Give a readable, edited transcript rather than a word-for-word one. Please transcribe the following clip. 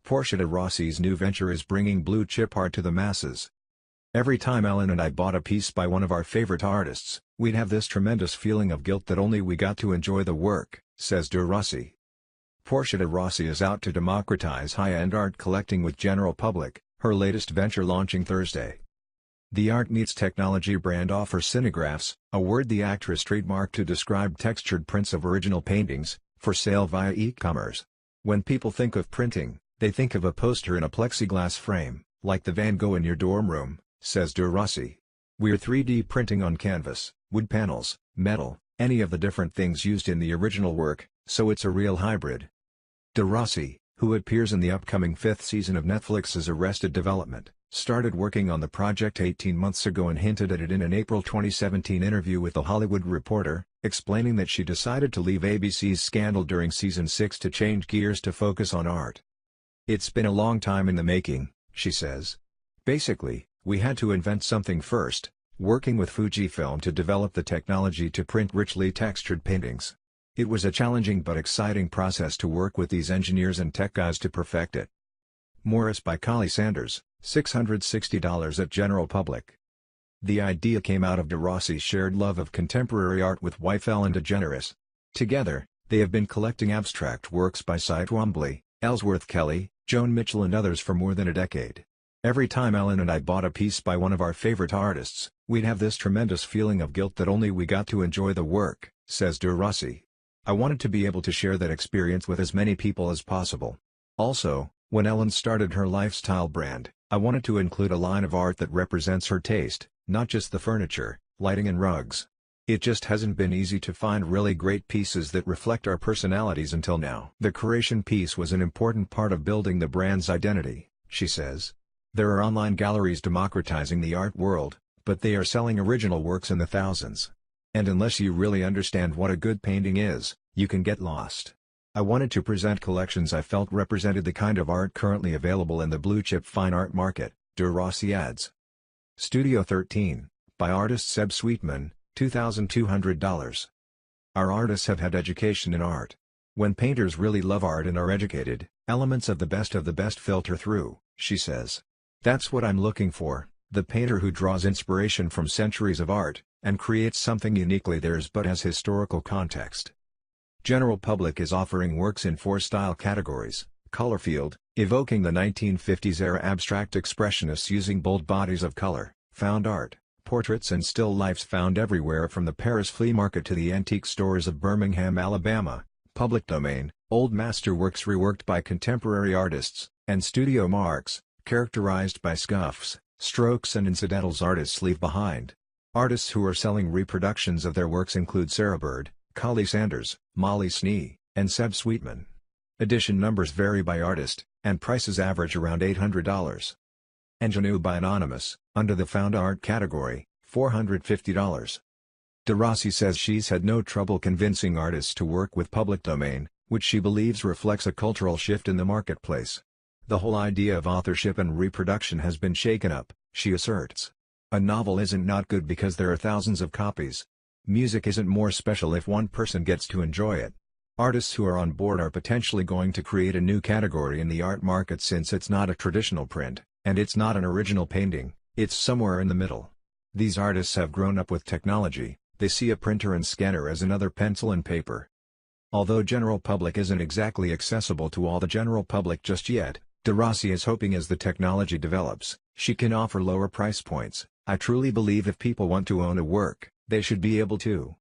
Portia de Rossi's new venture is bringing blue-chip art to the masses. Every time Ellen and I bought a piece by one of our favorite artists, we'd have this tremendous feeling of guilt that only we got to enjoy the work, says de Rossi. Portia de Rossi is out to democratize high-end art collecting with general public, her latest venture launching Thursday. The art meets technology brand offers synographs, a word the actress trademarked to describe textured prints of original paintings, for sale via e-commerce. When people think of printing, they think of a poster in a plexiglass frame, like the Van Gogh in your dorm room, says de Rossi. We're 3D printing on canvas, wood panels, metal, any of the different things used in the original work, so it's a real hybrid. De Rossi, who appears in the upcoming 5th season of Netflix's Arrested Development, started working on the project 18 months ago and hinted at it in an April 2017 interview with The Hollywood Reporter, explaining that she decided to leave ABC's Scandal during season 6 to change gears to focus on art. "It's been a long time in the making," she says. "Basically, we had to invent something first, working with Fujifilm to develop the technology to print richly textured paintings. It was a challenging but exciting process to work with these engineers and tech guys to perfect it." Morris by Collie Sanders, $660 at General Public. The idea came out of de Rossi's shared love of contemporary art with wife Ellen DeGeneres. Together, they have been collecting abstract works by Cy Twombly, Ellsworth Kelly, Joan Mitchell and others for more than a decade. "Every time Ellen and I bought a piece by one of our favorite artists, we'd have this tremendous feeling of guilt that only we got to enjoy the work," says de Rossi. "I wanted to be able to share that experience with as many people as possible. Also, when Ellen started her lifestyle brand, I wanted to include a line of art that represents her taste, not just the furniture, lighting and rugs. It just hasn't been easy to find really great pieces that reflect our personalities until now." The curation piece was an important part of building the brand's identity, she says. "There are online galleries democratizing the art world, but they are selling original works in the thousands. And unless you really understand what a good painting is, you can get lost. I wanted to present collections I felt represented the kind of art currently available in the blue-chip fine art market," de Rossi adds. Studio 13, by artist Seb Sweetman, $2,200. "Our artists have had education in art. When painters really love art and are educated, elements of the best filter through," she says. "That's what I'm looking for, the painter who draws inspiration from centuries of art, and creates something uniquely theirs but has historical context." General Public is offering works in 4 style categories: Colorfield, evoking the 1950s-era abstract expressionists using bold bodies of color; found art, portraits and still lifes found everywhere from the Paris flea market to the antique stores of Birmingham, Alabama; public domain, old masterworks reworked by contemporary artists; and studio marks, characterized by scuffs, strokes and incidentals artists leave behind. Artists who are selling reproductions of their works include Sarah Bird, Collie Sanders, Molly Snee, and Seb Sweetman. Edition numbers vary by artist, and prices average around $800. Ingenue by Anonymous, under the Found Art category, $450. De Rossi says she's had no trouble convincing artists to work with public domain, which she believes reflects a cultural shift in the marketplace. "The whole idea of authorship and reproduction has been shaken up," she asserts. "A novel isn't not good because there are thousands of copies. Music isn't more special if one person gets to enjoy it." Artists who are on board are potentially going to create a new category in the art market since it's not a traditional print, and it's not an original painting, it's somewhere in the middle. These artists have grown up with technology, they see a printer and scanner as another pencil and paper. Although General Public isn't exactly accessible to all the general public just yet, de Rossi is hoping as the technology develops, she can offer lower price points. "I truly believe if people want to own a work, they should be able to.